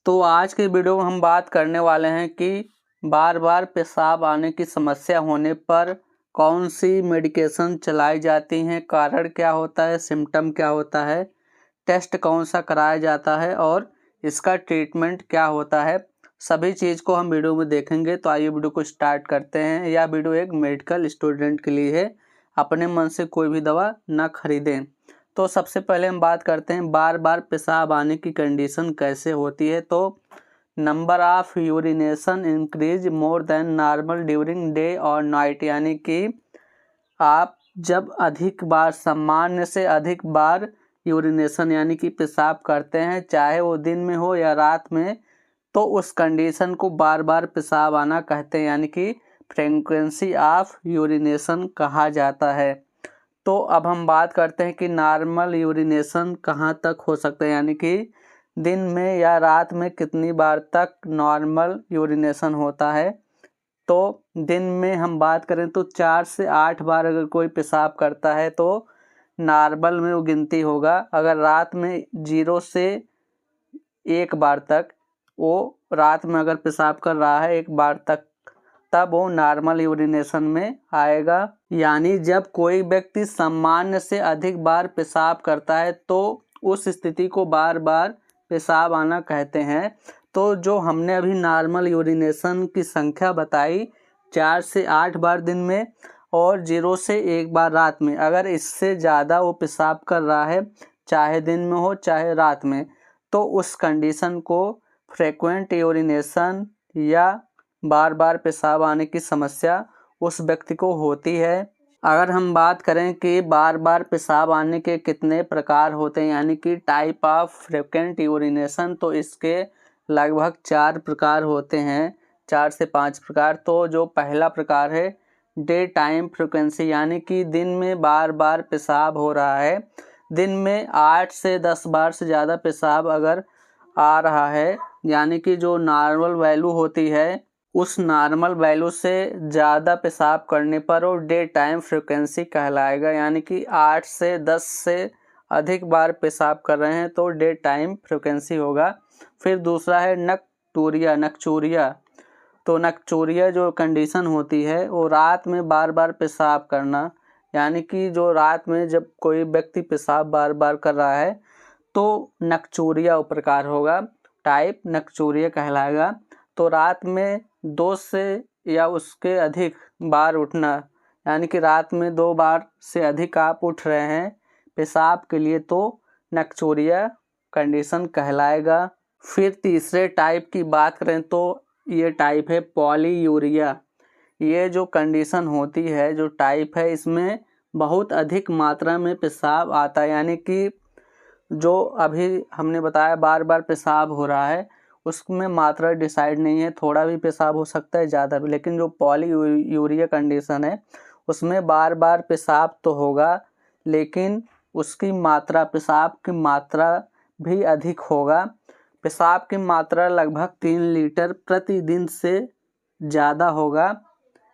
तो आज के वीडियो में हम बात करने वाले हैं कि बार बार पेशाब आने की समस्या होने पर कौन सी मेडिकेशन चलाई जाती हैं, कारण क्या होता है, सिम्टम क्या होता है, टेस्ट कौन सा कराया जाता है और इसका ट्रीटमेंट क्या होता है। सभी चीज़ को हम वीडियो में देखेंगे। तो आइए वीडियो को स्टार्ट करते हैं। यह वीडियो एक मेडिकल स्टूडेंट के लिए है, अपने मन से कोई भी दवा ना खरीदें। तो सबसे पहले हम बात करते हैं बार बार पेशाब आने की कंडीशन कैसे होती है। तो number of urination increase more than normal during day और नाइट, यानी कि आप जब अधिक बार, सामान्य से अधिक बार यूरिनेशन यानी कि पेशाब करते हैं, चाहे वो दिन में हो या रात में, तो उस कंडीशन को बार बार पेशाब आना कहते हैं, यानी कि फ्रीक्वेंसी ऑफ यूरिनेशन कहा जाता है। तो अब हम बात करते हैं कि नॉर्मल यूरिनेशन कहाँ तक हो सकता है, यानी कि दिन में या रात में कितनी बार तक नॉर्मल यूरिनेशन होता है। तो दिन में हम बात करें तो 4 से 8 बार अगर कोई पेशाब करता है तो नॉर्मल में वो गिनती होगा। अगर रात में 0 से 1 बार तक, वो रात में अगर पेशाब कर रहा है 1 बार तक, तब वो नॉर्मल यूरिनेशन में आएगा। यानी जब कोई व्यक्ति सामान्य से अधिक बार पेशाब करता है तो उस स्थिति को बार बार पेशाब आना कहते हैं। तो जो हमने अभी नॉर्मल यूरिनेशन की संख्या बताई, 4 से 8 बार दिन में और 0 से 1 बार रात में, अगर इससे ज़्यादा वो पेशाब कर रहा है, चाहे दिन में हो चाहे रात में, तो उस कंडीशन को फ्रीक्वेंट यूरिनेशन या बार बार पेशाब आने की समस्या उस व्यक्ति को होती है। अगर हम बात करें कि बार बार पेशाब आने के कितने प्रकार होते हैं, यानी कि टाइप ऑफ फ्रीक्वेंट यूरिनेशन, तो इसके लगभग 4 प्रकार होते हैं, 4 से 5 प्रकार। तो जो पहला प्रकार है डे टाइम फ्रीक्वेंसी, यानी कि दिन में बार बार पेशाब हो रहा है, दिन में 8 से 10 बार से ज़्यादा पेशाब अगर आ रहा है, यानी कि जो नॉर्मल वैल्यू होती है उस नॉर्मल वैल्यू से ज़्यादा पेशाब करने पर वो डे टाइम फ्रीक्वेंसी कहलाएगा। यानी कि 8 से 10 से अधिक बार पेशाब कर रहे हैं तो डे टाइम फ्रीक्वेंसी होगा। फिर दूसरा है नक्चूरिया। तो नक्चूरिया जो कंडीशन होती है वो रात में बार बार पेशाब करना, यानी कि जो रात में जब कोई व्यक्ति पेशाब बार बार कर रहा है तो नक्चूरिया प्रकार होगा, टाइप नक्चूरिया कहलाएगा। तो रात में 2 से या उसके अधिक बार उठना, यानी कि रात में 2 बार से अधिक आप उठ रहे हैं पेशाब के लिए, तो नक्चूरिया कंडीशन कहलाएगा। फिर तीसरे टाइप की बात करें तो ये टाइप है पॉलीयूरिया। ये जो कंडीशन होती है, जो टाइप है, इसमें बहुत अधिक मात्रा में पेशाब आता है, यानी कि जो अभी हमने बताया बार बार पेशाब हो रहा है उसमें मात्रा डिसाइड नहीं है, थोड़ा भी पेशाब हो सकता है, ज़्यादा भी। लेकिन जो पॉलीयूरिया कंडीशन है उसमें बार बार पेशाब तो होगा, लेकिन उसकी मात्रा, पेशाब की मात्रा भी अधिक होगा। पेशाब की मात्रा लगभग 3 लीटर प्रतिदिन से ज़्यादा होगा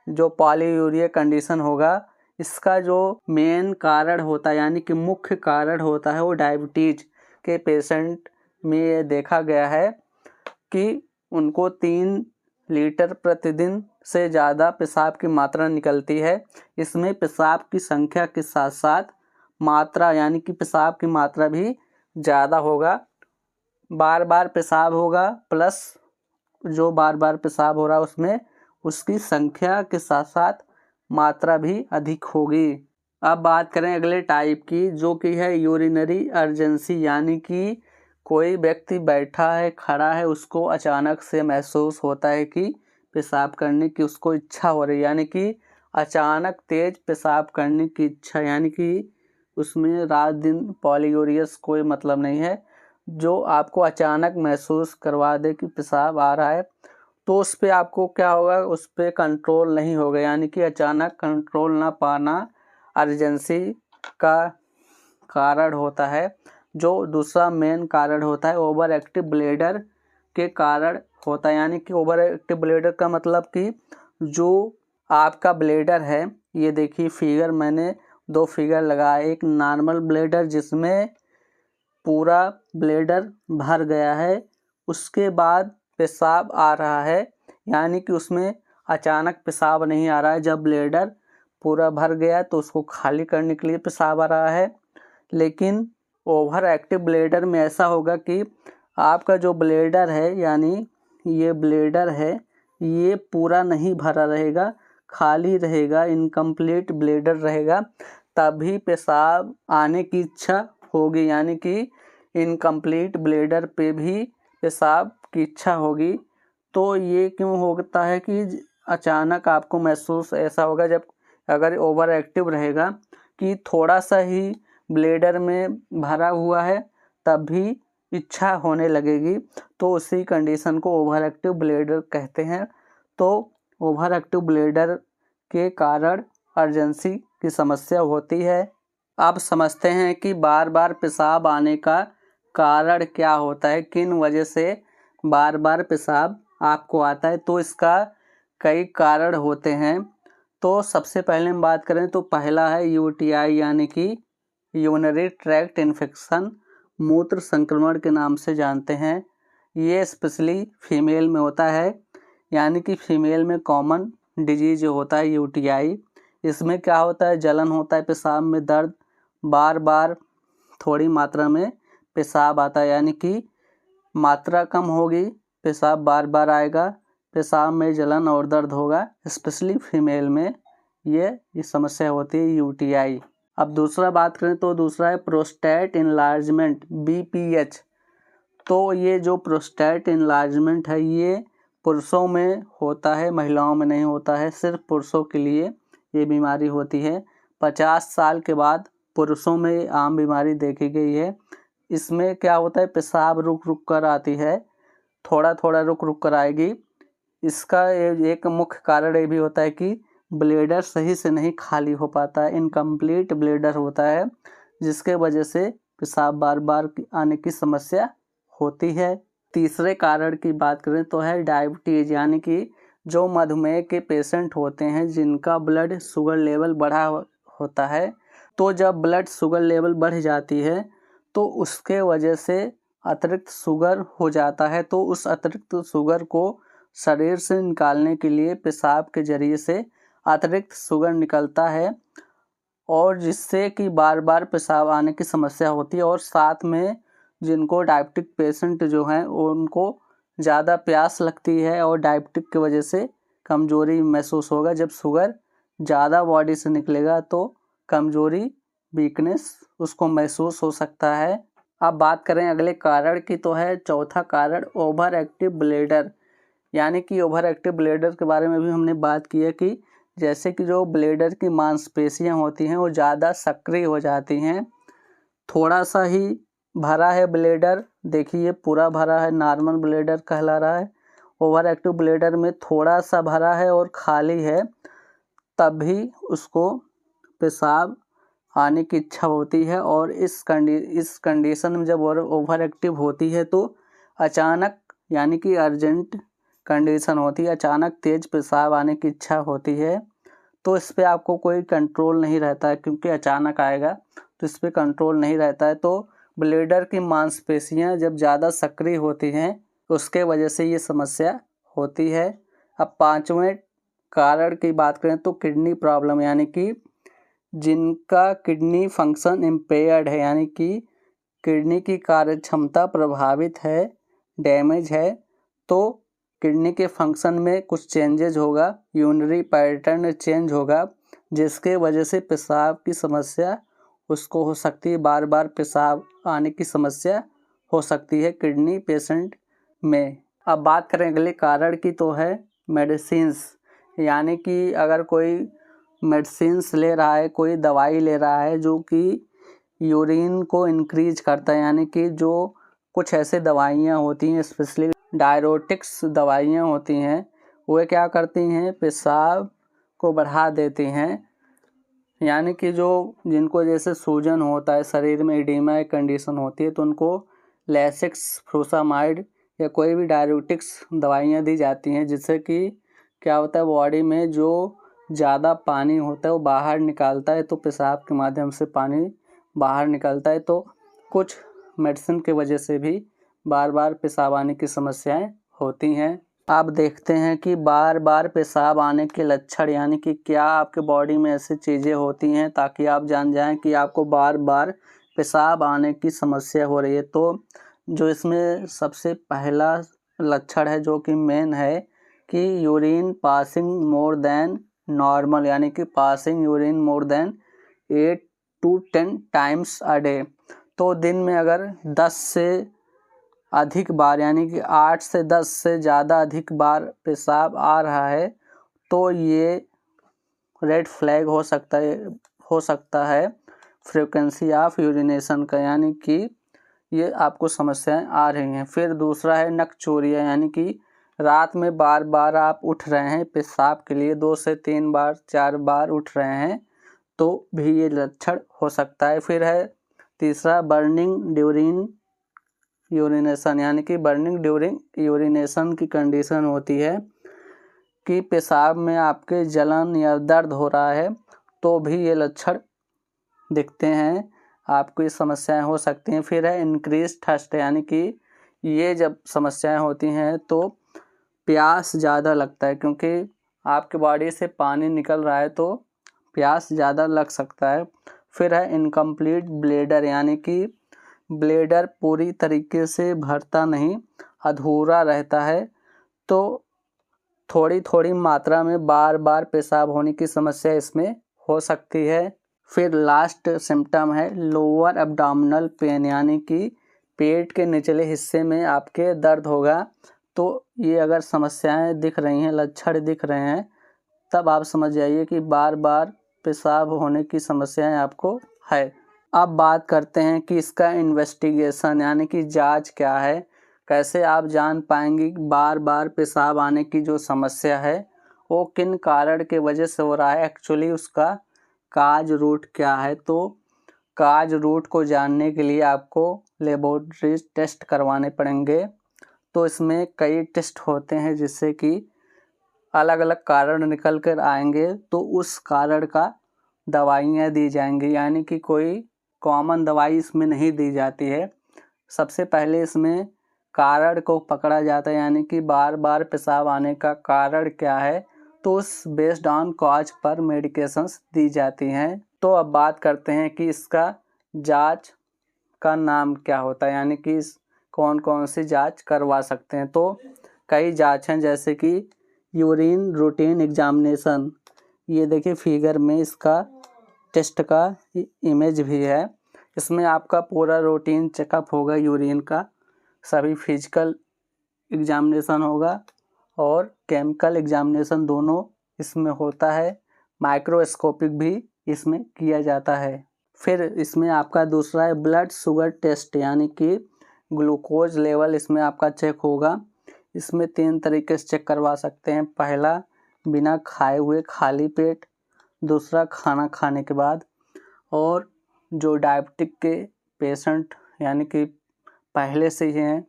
जो पॉलीयूरिया कंडीशन होगा। इसका जो मेन कारण होता है, यानी कि मुख्य कारण होता है, वो डायबिटीज के पेशेंट में ये देखा गया है कि उनको 3 लीटर प्रतिदिन से ज़्यादा पेशाब की मात्रा निकलती है। इसमें पेशाब की संख्या के साथ साथ मात्रा, यानी कि पेशाब की मात्रा भी ज़्यादा होगा। बार बार पेशाब होगा प्लस जो बार बार पेशाब हो रहा है उसमें उसकी संख्या के साथ साथ मात्रा भी अधिक होगी। अब बात करें अगले टाइप की, जो कि है यूरिनरी अर्जेंसी, यानी कि कोई व्यक्ति बैठा है, खड़ा है, उसको अचानक से महसूस होता है कि पेशाब करने की उसको इच्छा हो रही है, यानी कि अचानक तेज पेशाब करने की इच्छा, यानी कि उसमें रात दिन पॉलीयूरियस कोई मतलब नहीं है। जो आपको अचानक महसूस करवा दे कि पेशाब आ रहा है, तो उस पर आपको क्या होगा, उस पर कंट्रोल नहीं होगा, यानी कि अचानक कंट्रोल ना पाना अर्जेंसी का कारण होता है। जो दूसरा मेन कारण होता है ओवर एक्टिव ब्लैडर के कारण होता है, यानी कि ओवर एक्टिव ब्लैडर का मतलब कि जो आपका ब्लैडर है, ये देखिए फिगर, मैंने 2 फिगर लगाया, एक नॉर्मल ब्लैडर जिसमें पूरा ब्लैडर भर गया है, उसके बाद पेशाब आ रहा है, यानी कि उसमें अचानक पेशाब नहीं आ रहा है, जब ब्लैडर पूरा भर गया तो उसको खाली करने के लिए पेशाब आ रहा है। लेकिन ओवर एक्टिव ब्लैडर में ऐसा होगा कि आपका जो ब्लैडर है, यानी ये ब्लैडर है, ये पूरा नहीं भरा रहेगा, खाली रहेगा, इनकम्प्लीट ब्लैडर रहेगा, तभी पेशाब आने की इच्छा होगी, यानी कि इनकम्प्लीट ब्लैडर पे भी पेशाब की इच्छा होगी। तो ये क्यों होता है कि अचानक आपको महसूस ऐसा होगा जब अगर ओवर एक्टिव रहेगा कि थोड़ा सा ही ब्लैडर में भरा हुआ है तब भी इच्छा होने लगेगी, तो उसी कंडीशन को ओवर एक्टिव ब्लैडर कहते हैं। तो ओवर एक्टिव ब्लैडर के कारण अर्जेंसी की समस्या होती है। अब समझते हैं कि बार बार पेशाब आने का कारण क्या होता है, किन वजह से बार बार पेशाब आपको आता है। तो इसका कई कारण होते हैं। तो सबसे पहले हम बात करें तो पहला है यूटीआई, यानी कि यूरिनरी ट्रैक्ट इन्फेक्शन, मूत्र संक्रमण के नाम से जानते हैं। ये स्पेशली फीमेल में होता है, यानी कि फीमेल में कॉमन डिजीज होता है यूटीआई। इसमें क्या होता है, जलन होता है, पेशाब में दर्द, बार बार थोड़ी मात्रा में पेशाब आता है, यानी कि मात्रा कम होगी, पेशाब बार बार आएगा, पेशाब में जलन और दर्द होगा। स्पेशली फीमेल में ये समस्या होती है यूटीआई। अब दूसरा बात करें तो दूसरा है प्रोस्टेट इनलार्जमेंट, बीपीएच। तो ये जो प्रोस्टेट इनलार्जमेंट है ये पुरुषों में होता है, महिलाओं में नहीं होता है, सिर्फ पुरुषों के लिए ये बीमारी होती है। 50 साल के बाद पुरुषों में आम बीमारी देखी गई है। इसमें क्या होता है, पेशाब रुक रुक कर आती है, थोड़ा थोड़ा रुक रुक कर आएगी। इसका एक मुख्य कारण ये भी होता है कि ब्लैडर सही से नहीं खाली हो पाता है, इनकम्प्लीट ब्लैडर होता है, जिसके वजह से पेशाब बार बार आने की समस्या होती है। तीसरे कारण की बात करें तो है डायबिटीज़, यानी कि जो मधुमेह के पेशेंट होते हैं जिनका ब्लड शुगर लेवल बढ़ा होता है, तो जब ब्लड शुगर लेवल बढ़ जाती है तो उसके वजह से अतिरिक्त शुगर हो जाता है। तो उस अतिरिक्त शुगर को शरीर से निकालने के लिए पेशाब के जरिए से अतिरिक्त शुगर निकलता है, और जिससे कि बार बार पेशाब आने की समस्या होती है। और साथ में जिनको डायबिटिक पेशेंट जो हैं उनको ज़्यादा प्यास लगती है और डायबिटिक की वजह से कमज़ोरी महसूस होगा। जब शुगर ज़्यादा बॉडी से निकलेगा तो कमज़ोरी, वीकनेस उसको महसूस हो सकता है। अब बात करें अगले कारण की तो है चौथा कारण ओवर एक्टिव ब्लैडर, यानी कि ओवर एक्टिव ब्लैडर के बारे में भी हमने बात की है कि जैसे कि जो ब्लैडर की मांसपेशियां होती हैं वो ज़्यादा सक्रिय हो जाती हैं। थोड़ा सा ही भरा है ब्लैडर, देखिए पूरा भरा है, नॉर्मल ब्लैडर कहला रहा है। ओवर एक्टिव ब्लैडर में थोड़ा सा भरा है और खाली है, तब भी उसको पेशाब आने की इच्छा होती है। और इस कंडीशन में जब ओवर एक्टिव होती है तो अचानक, यानी कि अर्जेंट कंडीशन होती है, अचानक तेज़ पेशाब आने की इच्छा होती है। तो इस पर आपको कोई कंट्रोल नहीं रहता है, क्योंकि अचानक आएगा तो इस पर कंट्रोल नहीं रहता है। तो ब्लैडर की मांसपेशियां जब ज़्यादा सक्रिय होती हैं उसके वजह से ये समस्या होती है। अब पांचवें कारण की बात करें तो किडनी प्रॉब्लम, यानी कि जिनका किडनी फंक्शन इम्पेयर्ड है, यानी कि किडनी की कार्यक्षमता प्रभावित है, डैमेज है, तो किडनी के फंक्शन में कुछ चेंजेज होगा, यूरिनरी पैटर्न चेंज होगा, जिसके वजह से पेशाब की समस्या उसको हो सकती है, बार बार पेशाब आने की समस्या हो सकती है किडनी पेशेंट में। अब बात करें अगले कारण की तो है मेडिसिन्स, यानी कि अगर कोई मेडिसिन्स ले रहा है, कोई दवाई ले रहा है जो कि यूरिन को इंक्रीज करता है, यानी कि जो कुछ ऐसे दवाइयाँ होती हैं, स्पेशली डायरोटिक्स दवाइयाँ होती हैं, वे क्या करती हैं, पेशाब को बढ़ा देती हैं। यानी कि जो जिनको जैसे सूजन होता है, शरीर में एडिमा कंडीशन होती है, तो उनको लैसिक्स, फ्रूसामाइड या कोई भी डायरोटिक्स दवाइयाँ दी जाती हैं, जिससे कि क्या होता है, बॉडी में जो ज़्यादा पानी होता है वो बाहर निकालता है, तो पेशाब के माध्यम से पानी बाहर निकलता है। तो कुछ मेडिसिन की वजह से भी बार बार पेशाब आने की समस्याएं होती हैं। आप देखते हैं कि बार बार पेशाब आने के लक्षण यानी कि क्या आपके बॉडी में ऐसी चीज़ें होती हैं ताकि आप जान जाएं कि आपको बार बार पेशाब आने की समस्या हो रही है। तो जो इसमें सबसे पहला लक्षण है जो कि मेन है कि urine passing more than normal, यानी कि passing urine more than 8 to 10 times a day. तो दिन में अगर 10 से अधिक बार यानी कि 8 से 10 से ज़्यादा अधिक बार पेशाब आ रहा है तो ये रेड फ्लैग हो सकता है फ्रीक्वेंसी ऑफ यूरिनेशन का, यानी कि ये आपको समस्याएं आ रही हैं। फिर दूसरा है नकचोरिया, यानी कि रात में बार बार आप उठ रहे हैं पेशाब के लिए, 2 से 3 बार 4 बार उठ रहे हैं तो भी ये लक्षण हो सकता है। फिर है तीसरा बर्निंग ड्यूरिंग यूरिनेशन, यानी कि बर्निंग ड्यूरिंग यूरिनेशन की कंडीशन होती है कि पेशाब में आपके जलन या दर्द हो रहा है तो भी ये लक्षण दिखते हैं, आपको ये समस्याएं हो सकती हैं। फिर है इंक्रीज थर्स्ट, यानी कि ये जब समस्याएं होती हैं तो प्यास ज़्यादा लगता है, क्योंकि आपके बॉडी से पानी निकल रहा है तो प्यास ज़्यादा लग सकता है। फिर है इनकम्प्लीट ब्लैडर, यानी कि ब्लैडर पूरी तरीके से भरता नहीं, अधूरा रहता है, तो थोड़ी थोड़ी मात्रा में बार बार पेशाब होने की समस्या इसमें हो सकती है। फिर लास्ट सिम्टम है लोअर एब्डोमिनल पेन, यानी कि पेट के निचले हिस्से में आपके दर्द होगा। तो ये अगर समस्याएं दिख रही हैं, लक्षण दिख रहे हैं, तब आप समझ जाइए कि बार बार पेशाब होने की समस्याएं आपको है। अब बात करते हैं कि इसका इन्वेस्टिगेशन यानी कि जांच क्या है, कैसे आप जान पाएंगे बार बार पेशाब आने की जो समस्या है वो किन कारण के वजह से हो रहा है, एक्चुअली उसका काज रूट क्या है। तो काज रूट को जानने के लिए आपको लेबोरेटरी टेस्ट करवाने पड़ेंगे। तो इसमें कई टेस्ट होते हैं जिससे कि अलग अलग कारण निकल कर आएंगे तो उस कारण का दवाइयाँ दी जाएंगी, यानी कि कोई कॉमन दवाई इसमें नहीं दी जाती है। सबसे पहले इसमें कारण को पकड़ा जाता है, यानी कि बार बार पेशाब आने का कारण क्या है, तो उस बेस्ड ऑन कॉज पर मेडिकेशंस दी जाती हैं। तो अब बात करते हैं कि इसका जांच का नाम क्या होता है, यानी कि कौन कौन सी जांच करवा सकते हैं। तो कई जांच हैं, जैसे कि यूरिन रूटीन एग्जामिनेशन, ये देखिए फिगर में इसका टेस्ट का इमेज भी है। इसमें आपका पूरा रूटीन चेकअप होगा यूरिन का, सभी फिजिकल एग्जामिनेशन होगा और केमिकल एग्जामिनेशन दोनों इसमें होता है, माइक्रोस्कोपिक भी इसमें किया जाता है। फिर इसमें आपका दूसरा है ब्लड शुगर टेस्ट, यानी कि ग्लूकोज लेवल इसमें आपका चेक होगा। इसमें 3 तरीके से चेक करवा सकते हैं। पहला बिना खाए हुए खाली पेट, दूसरा खाना खाने के बाद, और जो डायबिटिक के पेशेंट यानी कि पहले से ही हैं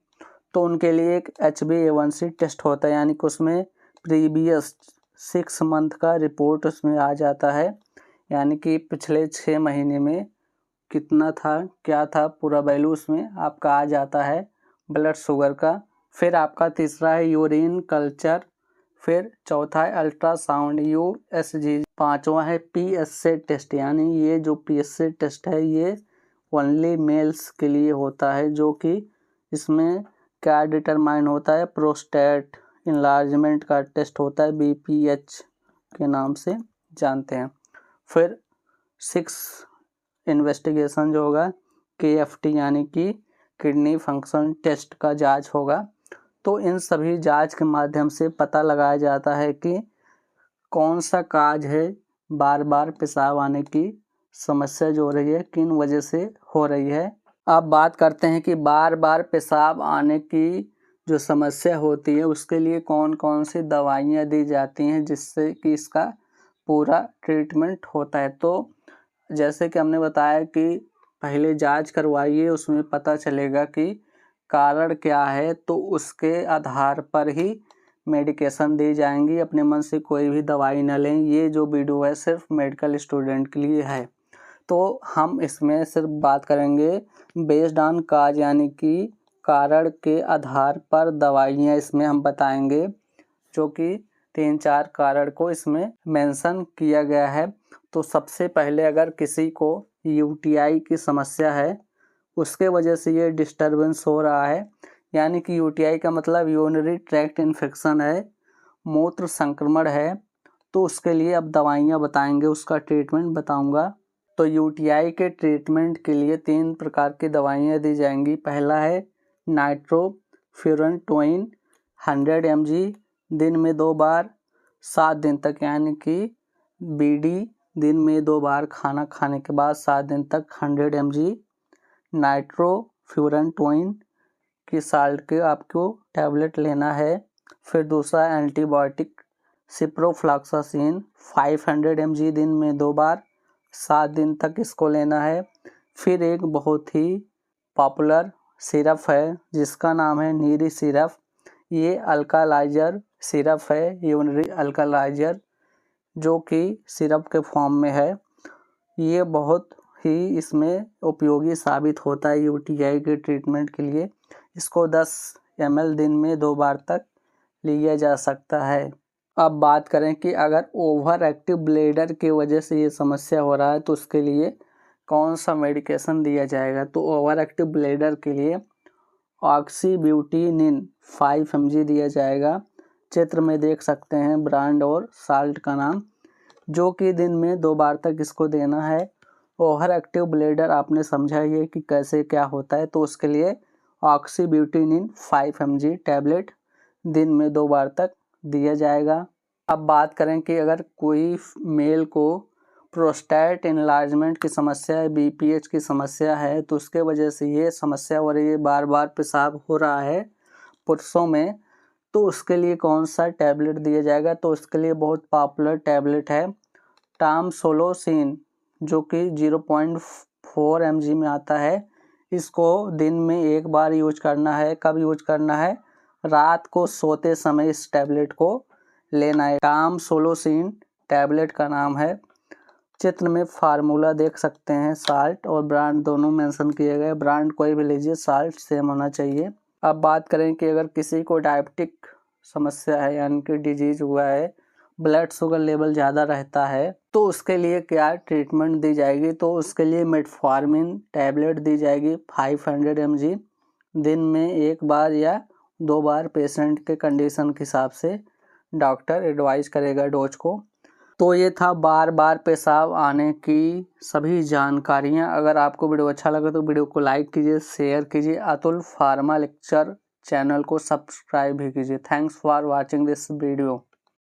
तो उनके लिए एक HbA1c टेस्ट होता है, यानी कि उसमें प्रीवियस 6 मंथ का रिपोर्ट उसमें आ जाता है, यानी कि पिछले 6 महीने में कितना था क्या था पूरा वैल्यू उसमें आपका आ जाता है ब्लड शुगर का। फिर आपका तीसरा है यूरिन कल्चर, फिर चौथा है अल्ट्रासाउंड USG, पांचवा है PSA टेस्ट, यानी ये जो PSA टेस्ट है ये ओनली मेल्स के लिए होता है, जो कि इसमें क्या डिटरमाइन होता है, प्रोस्टेट इनलार्जमेंट का टेस्ट होता है, BPH के नाम से जानते हैं। फिर 6 इन्वेस्टिगेशन जो होगा KFT, यानी कि किडनी फंक्शन टेस्ट का जांच होगा। तो इन सभी जांच के माध्यम से पता लगाया जाता है कि कौन सा काज है बार बार पेशाब आने की समस्या जो हो रही है किन वजह से हो रही है। अब बात करते हैं कि बार बार पेशाब आने की जो समस्या होती है उसके लिए कौन कौन सी दवाइयाँ दी जाती हैं जिससे कि इसका पूरा ट्रीटमेंट होता है। तो जैसे कि हमने बताया कि पहले जांच करवाइए, उसमें पता चलेगा कि कारण क्या है, तो उसके आधार पर ही मेडिकेशन दी जाएंगी। अपने मन से कोई भी दवाई न लें। ये जो वीडियो है सिर्फ मेडिकल स्टूडेंट के लिए है, तो हम इसमें सिर्फ बात करेंगे बेस्ड ऑन काज, यानी कि कारण के आधार पर दवाइयाँ इसमें हम बताएंगे, जो कि 3-4 कारण को इसमें मेंशन किया गया है। तो सबसे पहले अगर किसी को यूटीआई की समस्या है, उसके वजह से ये डिस्टर्बेंस हो रहा है, यानी कि यूटीआई का मतलब यूरिनरी ट्रैक्ट इन्फेक्शन है, मूत्र संक्रमण है, तो उसके लिए अब दवाइयाँ बताएंगे, उसका ट्रीटमेंट बताऊंगा। तो यूटीआई के ट्रीटमेंट के लिए 3 प्रकार की दवाइयाँ दी जाएंगी। पहला है नाइट्रोफुरेटोइन 100 mg दिन में 2 बार 7 दिन तक, यानी कि बीडी दिन में 2 बार खाना खाने के बाद 7 दिन तक 100 mg नाइट्रोफुरेटोइन की साल्ट के आपको टैबलेट लेना है। फिर दूसरा एंटीबायोटिक सिप्रोफ्लॉक्सासिन 500 mg दिन में 2 बार 7 दिन तक इसको लेना है। फिर एक बहुत ही पॉपुलर सिरप है जिसका नाम है नीरी सिरप। ये अल्कालाइजर सिरप है, यूरिनरी अल्कालाइजर, जो कि सिरप के फॉर्म में है। ये बहुत ही इसमें उपयोगी साबित होता है यूटीआई के ट्रीटमेंट के लिए। इसको 10 ml दिन में 2 बार तक लिया जा सकता है। अब बात करें कि अगर ओवर एक्टिव ब्लैडर की वजह से ये समस्या हो रहा है तो उसके लिए कौन सा मेडिकेशन दिया जाएगा। तो ओवर एक्टिव ब्लैडर के लिए ऑक्सीब्यूटिनिन 5 mg दिया जाएगा। चित्र में देख सकते हैं ब्रांड और साल्ट का नाम, जो कि दिन में 2 बार तक इसको देना है। ओवर एक्टिव ब्लैडर आपने समझा ही है कि कैसे क्या होता है, तो उसके लिए ऑक्सीब्यूटिनिन 5 mg टैबलेट दिन में 2 बार तक दिया जाएगा। अब बात करें कि अगर कोई मेल को प्रोस्टेट इनलार्जमेंट की समस्या है, बीपीएच की समस्या है, तो उसके वजह से ये समस्या हो रही है, बार बार पेशाब हो रहा है पुरुषों में, तो उसके लिए कौन सा टैबलेट दिया जाएगा। तो उसके लिए बहुत पॉपुलर टैबलेट है टामसोलोसिन, जो कि 0.4 mg में आता है। इसको दिन में 1 बार यूज करना है। कब यूज करना है? रात को सोते समय इस टैबलेट को लेना है। टामसोलोसिन टैबलेट का नाम है। चित्र में फार्मूला देख सकते हैं, साल्ट और ब्रांड दोनों मेंशन किए गए। ब्रांड कोई भी लीजिए, साल्ट सेम होना चाहिए। अब बात करें कि अगर किसी को डायबिटिक समस्या है, यानी कि डिजीज हुआ है, ब्लड शुगर लेवल ज़्यादा रहता है, तो उसके लिए क्या ट्रीटमेंट दी जाएगी। तो उसके लिए मेटफॉर्मिन टैबलेट दी जाएगी 500 mg दिन में 1 बार या 2 बार, पेशेंट के कंडीशन के हिसाब से डॉक्टर एडवाइस करेगा डोज को। तो ये था बार बार पेशाब आने की सभी जानकारियाँ। अगर आपको वीडियो अच्छा लगे तो वीडियो को लाइक कीजिए, शेयर कीजिए, अतुल फार्मा लेक्चर चैनल को सब्सक्राइब भी कीजिए। Thanks for watching this video.